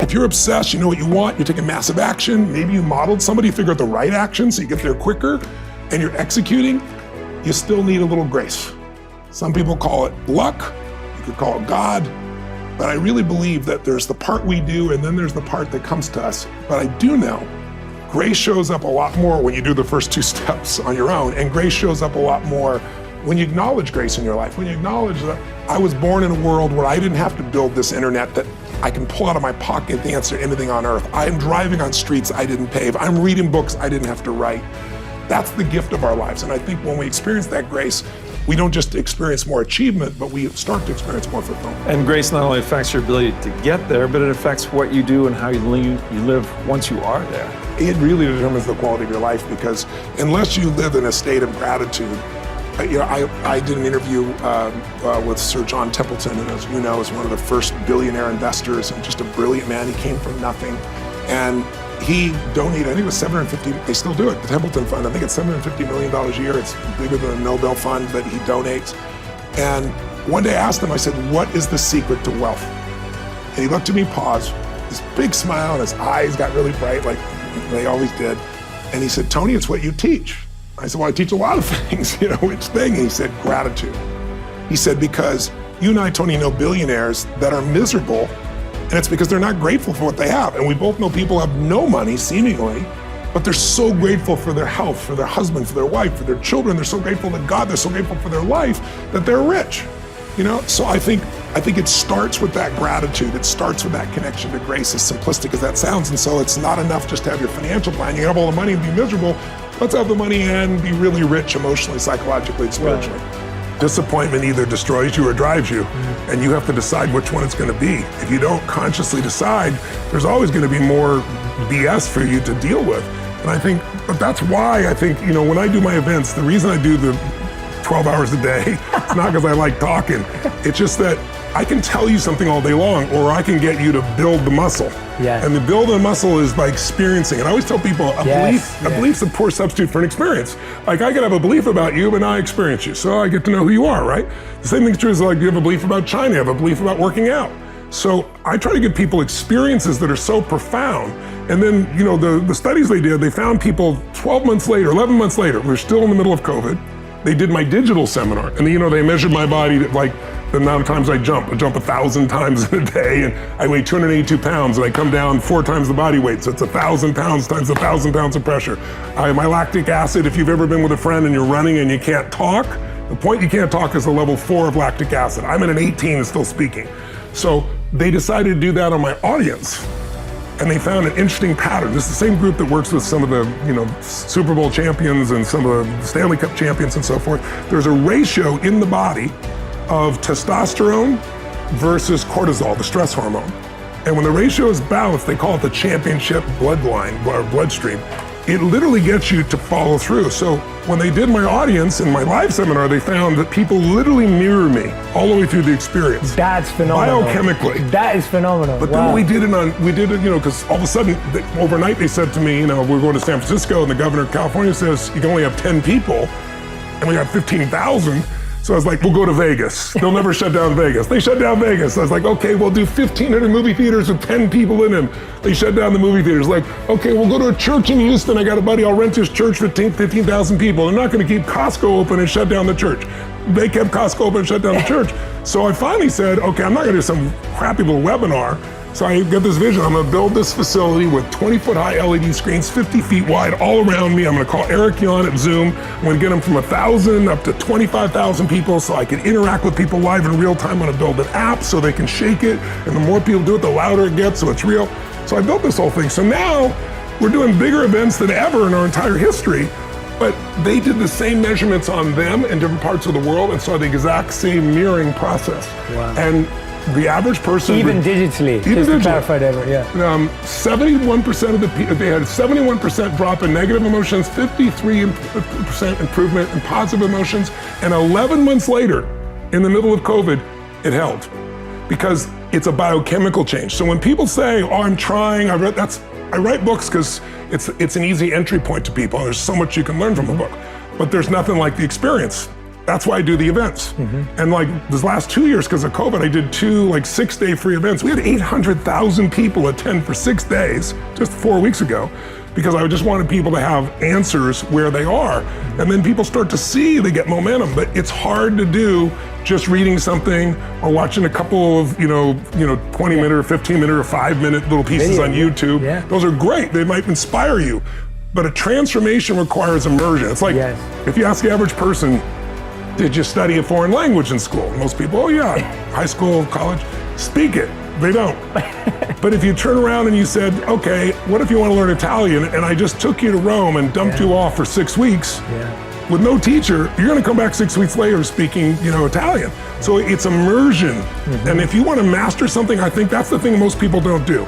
if you're obsessed, you know what you want, you're taking massive action, maybe you modeled somebody, figure out the right action so you get there quicker, and you're executing, you still need a little grace. Some people call it luck, you could call it God, but I really believe that there's the part we do and then there's the part that comes to us. But I do know grace shows up a lot more when you do the first 2 steps on your own, and grace shows up a lot more when you acknowledge grace in your life, when you acknowledge that I was born in a world where I didn't have to build this internet that I can pull out of my pocket to answer anything on earth. I am driving on streets I didn't pave. I'm reading books I didn't have to write. That's the gift of our lives. And I think when we experience that grace, we don't just experience more achievement, but we start to experience more fulfillment. And grace not only affects your ability to get there, but it affects what you do and how you live once you are there. It really determines the quality of your life, because unless you live in a state of gratitude, I did an interview with Sir John Templeton, and as you know, is one of the first billionaire investors and just a brilliant man. He came from nothing, and he donated, I think it was $750, they still do it, the Templeton Fund, I think it's $750 million a year. It's bigger than the Nobel Fund that he donates. And one day I asked him, I said, what is the secret to wealth? And he looked at me, paused, this big smile, and his eyes got really bright, like they always did. And he said, Tony, it's what you teach. I said, well, I teach a lot of things, which thing? And he said, gratitude. He said, because you and I, Tony, know billionaires that are miserable, and it's because they're not grateful for what they have. And we both know people have no money, seemingly, but they're so grateful for their health, for their husband, for their wife, for their children. They're so grateful to God, they're so grateful for their life that they're rich. So I think it starts with that gratitude. It starts with that connection to grace, as simplistic as that sounds. And so it's not enough just to have your financial plan. You have all the money and be miserable. Let's have the money and be really rich emotionally, psychologically, and spiritually. Right. Disappointment either destroys you or drives you, and you have to decide which one it's going to be. If you don't consciously decide, there's always going to be more BS for you to deal with. And but that's why I think, when I do my events, the reason I do the 12 hours a day, it's not because I like talking. It's just that I can tell you something all day long, or I can get you to build the muscle. Yeah. And the build the muscle is by experiencing. And I always tell people, a belief's a poor substitute for an experience. Like, I could have a belief about you, but now I experience you. So I get to know who you are, right? The same thing's true as, like, you have a belief about China, you have a belief about working out. So I try to give people experiences that are so profound. And then, the studies they did, they found people 12 months later, 11 months later, we're still in the middle of COVID. They did my digital seminar, and they measured my body, like, the amount of times I jump 1,000 times in a day, and I weigh 282 pounds, and I come down 4 times the body weight, so it's 1,000 pounds times 1,000 pounds of pressure. My lactic acid, if you've ever been with a friend and you're running and you can't talk, the point you can't talk is the level 4 of lactic acid. I'm at an 18 and still speaking. So they decided to do that on my audience, and they found an interesting pattern. This is the same group that works with some of the Super Bowl champions and some of the Stanley Cup champions and so forth. There's a ratio in the body of testosterone versus cortisol, the stress hormone. And when the ratio is balanced, they call it the championship bloodline or bloodstream. It literally gets you to follow through. So when they did my audience in my live seminar, they found that people literally mirror me all the way through the experience. That's phenomenal. Biochemically. That is phenomenal. But then we did it, because all of a sudden, overnight they said to me, we're going to San Francisco, and the governor of California says you can only have 10 people, and we got 15,000. So I was like, we'll go to Vegas. They'll never shut down Vegas. They shut down Vegas. I was like, okay, we'll do 1,500 movie theaters with 10 people in them. They shut down the movie theaters. Like, okay, we'll go to a church in Houston. I got a buddy, I'll rent his church for 15,000 people. They're not going to keep Costco open and shut down the church. They kept Costco open and shut down the church. So I finally said, okay, I'm not going to do some crappy little webinar. So I get this vision. I'm going to build this facility with 20-foot high LED screens, 50 feet wide, all around me. I'm going to call Eric Yon at Zoom. I'm going to get them from 1,000 up to 25,000 people so I can interact with people live in real time. I'm going to build an app so they can shake it. And the more people do it, the louder it gets, so it's real. So I built this whole thing. So now we're doing bigger events than ever in our entire history. But they did the same measurements on them in different parts of the world and saw the exact same mirroring process. Wow. And the average person, even digitally, just to clarify that, 71% of the people, they had 71% drop in negative emotions, 53% improvement in positive emotions, and 11 months later, in the middle of COVID, it held, because it's a biochemical change. So when people say, "Oh, I'm trying," I write books because it's an easy entry point to people. There's so much you can learn from a book, but there's nothing like the experience. that's why I do the events. And like this last 2 years, because of COVID, I did 2 like 6-day free events. We had 800,000 people attend for 6 days, just 4 weeks ago, because I just wanted people to have answers where they are. And then people start to see, they get momentum, but it's hard to do just reading something or watching a couple of, 20-minute or 15-minute or 5-minute little pieces on YouTube. Yeah. Those are great, they might inspire you. But a transformation requires immersion. It's like, if you ask the average person, did you study a foreign language in school? Most people, oh yeah, high school, college, speak it. They don't. But if you turn around and you said, okay, what if you want to learn Italian and I just took you to Rome and dumped you off for 6 weeks with no teacher, you're going to come back 6 weeks later speaking, Italian. So it's immersion. And if you want to master something, I think that's the thing most people don't do.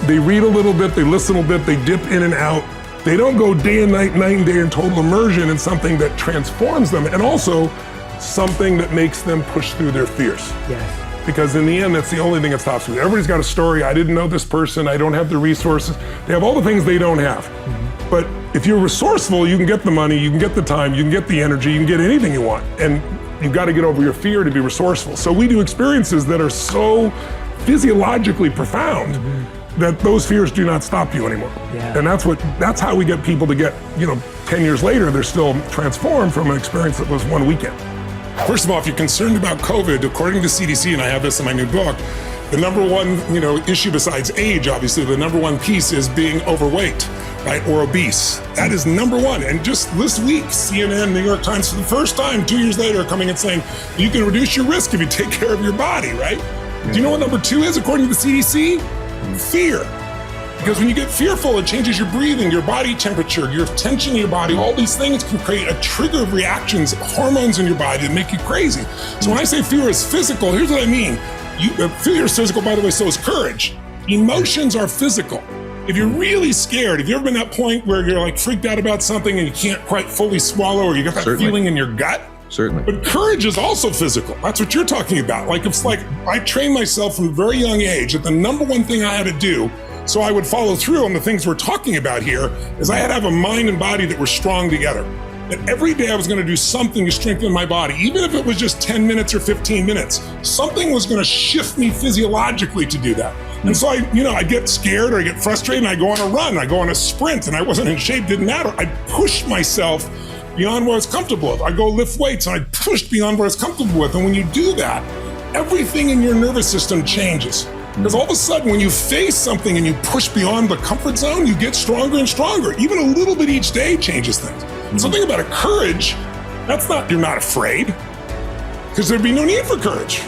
They read a little bit, they listen a little bit, they dip in and out. They don't go day and night and day in total immersion in something that transforms them and also something that makes them push through their fears. Because in the end, that's the only thing that stops me. Everybody's got a story. I didn't know this person. I don't have the resources. They have all the things they don't have. But if you're resourceful, you can get the money, you can get the time, you can get the energy, you can get anything you want. And you've got to get over your fear to be resourceful. So we do experiences that are so physiologically profound that those fears do not stop you anymore. And that's how we get people to get, 10 years later, they're still transformed from an experience that was 1 weekend. First of all, if you're concerned about COVID, according to CDC, and I have this in my new book, the number one, issue besides age, obviously, the number one piece is being overweight, right, or obese. That is number one. And just this week, CNN, New York Times, for the first time, 2 years later, coming and saying, you can reduce your risk if you take care of your body, right? Do you know what number 2 is, according to the CDC? Fear. Because when you get fearful, it changes your breathing, your body temperature, your tension in your body. All these things can create a trigger of reactions, hormones in your body that make you crazy. So when I say fear is physical, here's what I mean. Fear is physical, by the way, so is courage. Emotions are physical. If you're really scared, have you ever been at that point where you're like freaked out about something and you can't quite fully swallow, or you got that feeling in your gut? Certainly. But courage is also physical. That's what you're talking about. It's like I trained myself from a very young age that the number one thing I had to do so I would follow through on the things we're talking about here is I had to have a mind and body that were strong together. That every day I was going to do something to strengthen my body, even if it was just 10 minutes or 15 minutes. Something was going to shift me physiologically to do that. And so I get scared or I get frustrated and I go on a run, I go on a sprint, and I wasn't in shape, didn't matter. I pushed myself beyond what I was comfortable with. I go lift weights and I pushed beyond what I was comfortable with. And when you do that, everything in your nervous system changes. Because all of a sudden, when you face something and you push beyond the comfort zone, you get stronger and stronger. Even a little bit each day changes things. And something about courage, you're not afraid. Because there'd be no need for courage.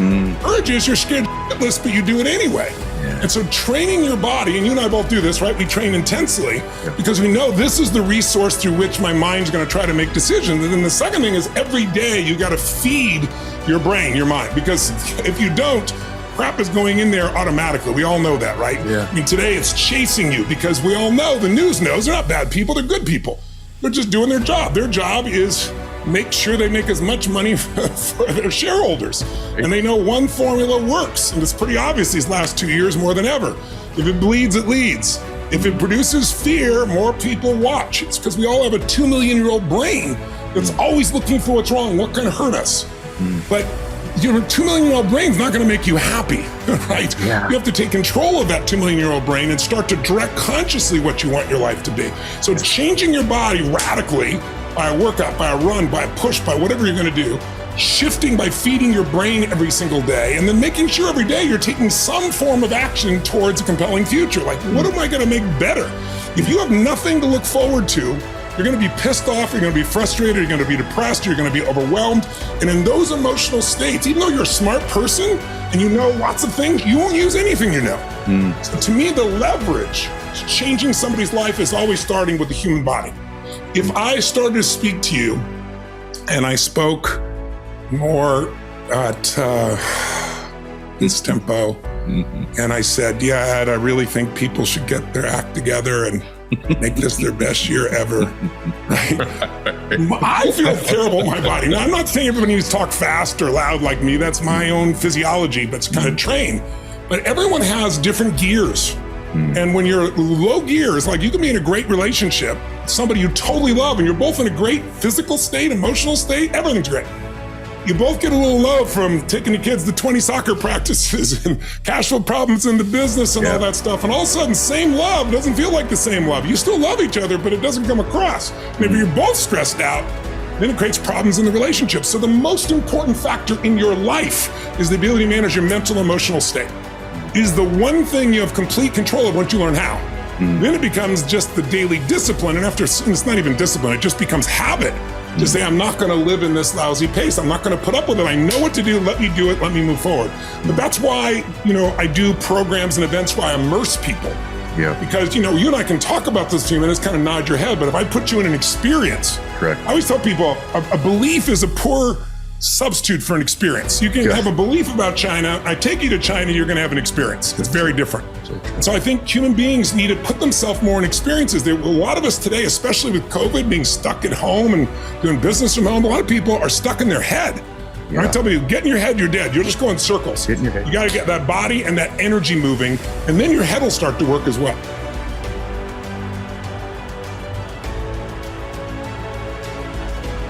Courage is you're scared shitless, but you do it anyway. And so training your body, and you and I both do this, right? We train intensely because we know this is the resource through which my mind's going to try to make decisions. And then the second thing is every day you got to feed your brain, your mind, because if you don't, crap is going in there automatically. We all know that, right? I mean, today it's chasing you because we all know, the news knows, they're not bad people, they're good people. They're just doing their job. Their job is make sure they make as much money for their shareholders. And they know one formula works, and it's pretty obvious these last 2 years more than ever. If it bleeds, it leads. If it produces fear, more people watch. It's because we all have a 2 million-year-old brain that's always looking for what's wrong, what can hurt us. But your 2 million-year-old brain's not going to make you happy, right? You have to take control of that 2 million-year-old brain and start to direct consciously what you want your life to be. So changing your body radically by a workout, by a run, by a push, by whatever you're going to do, shifting by feeding your brain every single day, and then making sure every day you're taking some form of action towards a compelling future. Like, what am I going to make better? If you have nothing to look forward to, you're going to be pissed off, you're going to be frustrated, you're going to be depressed, you're going to be overwhelmed. And in those emotional states, even though you're a smart person and you know lots of things, you won't use anything you know. So to me, the leverage to changing somebody's life is always starting with the human body. If I started to speak to you and I spoke more at this tempo, and I said, yeah, Ed, I really think people should get their act together and make this their best year ever, right? I feel terrible in my body. Now, I'm not saying everybody needs to talk fast or loud like me. That's my own physiology, but it's kind of trained. But everyone has different gears. And when you're low gears, like you can be in a great relationship, somebody you totally love, and you're both in a great physical state, emotional state, everything's great. you both get a little love from taking the kids to 20 soccer practices and cash flow problems in the business and all that stuff. And all of a sudden, same love doesn't feel like the same love. You still love each other, but it doesn't come across. Maybe you're both stressed out, then it creates problems in the relationship. So the most important factor in your life is the ability to manage your mental, emotional state. It is the one thing you have complete control of once you learn how. Then it becomes just the daily discipline. And it's not even discipline, it just becomes habit. To say, I'm not going to live in this lousy pace. I'm not going to put up with it. I know what to do. Let me do it. Let me move forward. But that's why, I do programs and events where I immerse people. Yeah. Because, you and I can talk about this 2 minutes, kind of nod your head, but if I put you in an experience, correct. I always tell people a belief is a poor substitute for an experience. You can have a belief about China. I take you to China, you're going to have an experience. It's very different. And so I think human beings need to put themselves more in experiences. A lot of us today, especially with COVID, being stuck at home and doing business from home, a lot of people are stuck in their head. Yeah. I tell people, get in your head, you're dead. You'll just go in circles. Get in your head. You got to get that body and that energy moving, and then your head will start to work as well.